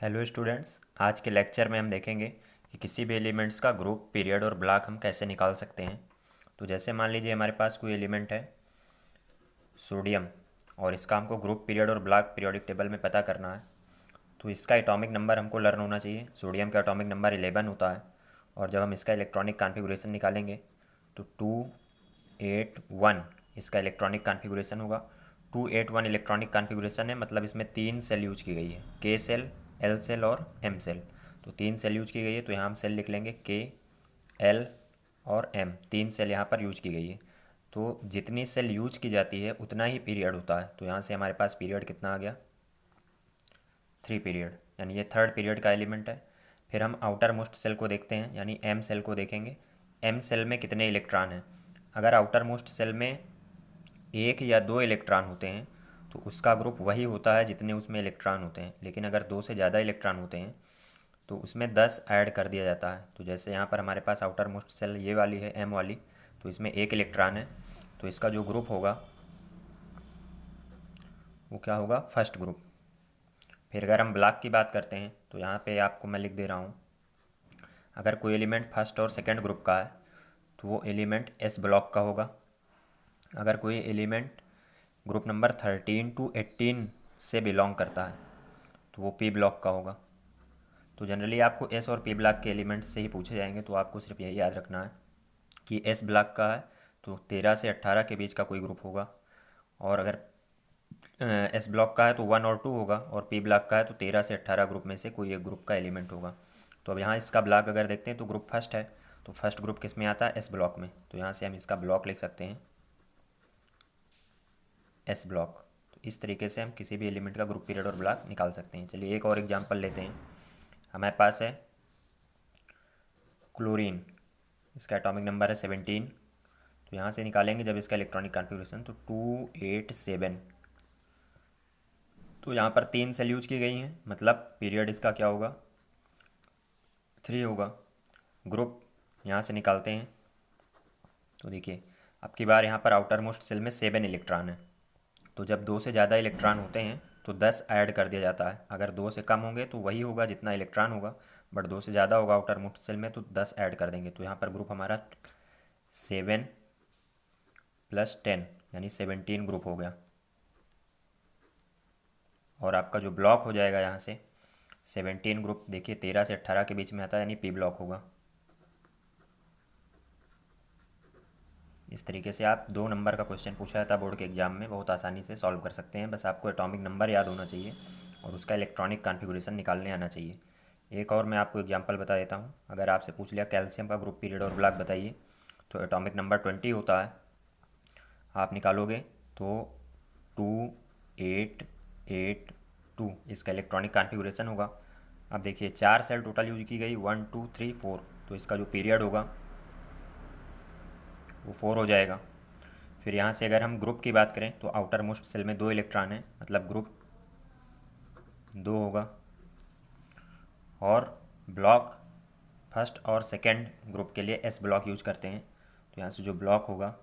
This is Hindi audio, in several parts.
हेलो स्टूडेंट्स, आज के लेक्चर में हम देखेंगे कि किसी भी एलिमेंट्स का ग्रुप, पीरियड और ब्लॉक हम कैसे निकाल सकते हैं। तो जैसे मान लीजिए हमारे पास कोई एलिमेंट है सोडियम, और इसका हमको ग्रुप, पीरियड और ब्लॉक पीरियोडिक टेबल में पता करना है। तो इसका एटॉमिक नंबर हमको लर्न होना चाहिए। सोडियम का एटॉमिक नंबर 11 होता है, और जब हम इसका इलेक्ट्रॉनिक कॉन्फ़िगरेशन निकालेंगे तो 281 इसका इलेक्ट्रॉनिक कॉन्फ़िगरेशन होगा। 281 इलेक्ट्रॉनिक कॉन्फ़िगरेशन है, मतलब इसमें 3 सेल यूज की गई है, के सेल, एल सेल और एम सेल। तो 3 सेल यूज की गई है, तो यहाँ हम सेल लिख लेंगे के, एल और एम। 3 सेल यहाँ पर यूज की गई है। तो जितनी सेल यूज की जाती है उतना ही पीरियड होता है। तो यहाँ से हमारे पास पीरियड कितना आ गया, 3 पीरियड, यानी ये थर्ड पीरियड का एलिमेंट है। फिर हम आउटर मोस्ट सेल को देखते हैं, यानी एम सेल को देखेंगे। एम सेल में कितने इलेक्ट्रॉन हैं। अगर आउटर मोस्ट सेल में 1 या 2 इलेक्ट्रॉन होते हैं तो उसका ग्रुप वही होता है जितने उसमें इलेक्ट्रॉन होते हैं। लेकिन अगर 2 से ज़्यादा इलेक्ट्रॉन होते हैं तो उसमें 10 ऐड कर दिया जाता है। तो जैसे यहाँ पर हमारे पास आउटर मोस्ट सेल ये वाली है, एम वाली, तो इसमें 1 इलेक्ट्रॉन है, तो इसका जो ग्रुप होगा वो क्या होगा, फर्स्ट ग्रुप। फिर अगर हम ब्लॉक की बात करते हैं तो यहाँ पे आपको मैं लिख दे रहा हूँ, अगर कोई एलिमेंट फर्स्ट और सेकंड ग्रुप का है तो वो एलिमेंट एस ब्लॉक का होगा। अगर कोई एलिमेंट ग्रुप नंबर 13 टू 18 से बिलोंग करता है तो वो पी ब्लॉक का होगा। तो जनरली आपको एस और पी ब्लॉक के एलिमेंट्स से ही पूछे जाएंगे, तो आपको सिर्फ यही याद रखना है कि एस ब्लॉक का है तो 13 से 18 के बीच का कोई ग्रुप होगा, और अगर एस ब्लॉक का है तो 1 और 2 होगा, और पी ब्लॉक का है तो 13 से 18 ग्रुप में से कोई एक ग्रुप का एलिमेंट होगा। तो अब यहाँ इसका ब्लॉक अगर देखते हैं तो ग्रुप फर्स्ट है, तो फर्स्ट ग्रुप किस में आता है, एस ब्लॉक में। तो यहाँ से हम इसका ब्लॉक लिख सकते हैं एस ब्लॉक। तो इस तरीके से हम किसी भी एलिमेंट का ग्रुप, पीरियड और ब्लॉक निकाल सकते हैं। चलिए एक और एग्जांपल लेते हैं। हमारे पास है क्लोरीन, इसका एटॉमिक नंबर है 17। तो यहाँ से निकालेंगे जब इसका इलेक्ट्रॉनिक कॉन्फ़िगरेशन, तो 287। तो यहाँ पर 3 सेल यूज की गई हैं, मतलब पीरियड इसका क्या होगा, 3 होगा। ग्रुप यहाँ से निकालते हैं तो देखिए अब की बार यहाँ पर आउटर मोस्ट सेल में 7 इलेक्ट्रॉन है। तो जब 2 से ज़्यादा इलेक्ट्रॉन होते हैं तो 10 ऐड कर दिया जाता है। अगर 2 से कम होंगे तो वही होगा जितना इलेक्ट्रॉन होगा, बट 2 से ज़्यादा होगा आउटर मोस्ट सेल में तो 10 ऐड कर देंगे। तो यहाँ पर ग्रुप हमारा 7 + 10 यानी 17 ग्रुप हो गया। और आपका जो ब्लॉक हो जाएगा यहाँ से 17 ग्रुप, देखिए 13 से 18 के बीच में आता है, यानी पी ब्लॉक होगा। इस तरीके से आप 2 नंबर का क्वेश्चन पूछा जाता है बोर्ड के एग्जाम में, बहुत आसानी से सॉल्व कर सकते हैं। बस आपको एटॉमिक नंबर याद होना चाहिए और उसका इलेक्ट्रॉनिक कॉन्फ़िगरेशन निकालने आना चाहिए। एक और मैं आपको एग्जांपल बता देता हूँ। अगर आपसे पूछ लिया कैल्शियम का ग्रुप, पीरियड और ब्लॉक बताइए, तो एटॉमिक नंबर 20 होता है। आप निकालोगे तो 2882 इसका इलेक्ट्रॉनिक कॉन्फ़िगरेशन होगा। अब देखिए 4 सेल टोटल यूज की गई, 1 2 3 4, तो इसका जो पीरियड होगा वो 4 हो जाएगा। फिर यहाँ से अगर हम ग्रुप की बात करें तो आउटर मोस्ट सेल में 2 इलेक्ट्रॉन है, मतलब ग्रुप 2 होगा। और ब्लॉक फर्स्ट और सेकंड ग्रुप के लिए एस ब्लॉक यूज करते हैं, तो यहाँ से जो ब्लॉक होगा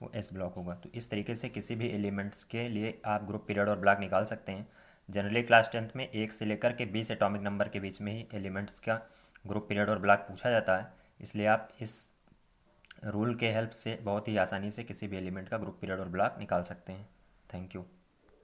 वो एस ब्लॉक होगा। तो इस तरीके से किसी भी एलिमेंट्स के लिए आप ग्रुप, पीरियड और ब्लॉक निकाल सकते हैं। जनरली क्लास 10th में 1 से लेकर के 20 एटॉमिक नंबर के बीच में ही एलिमेंट्स का ग्रुप, पीरियड और ब्लॉक पूछा जाता है। इसलिए आप इस रूल के हेल्प से बहुत ही आसानी से किसी भी एलिमेंट का ग्रुप, पीरियड और ब्लॉक निकाल सकते हैं। Thank you.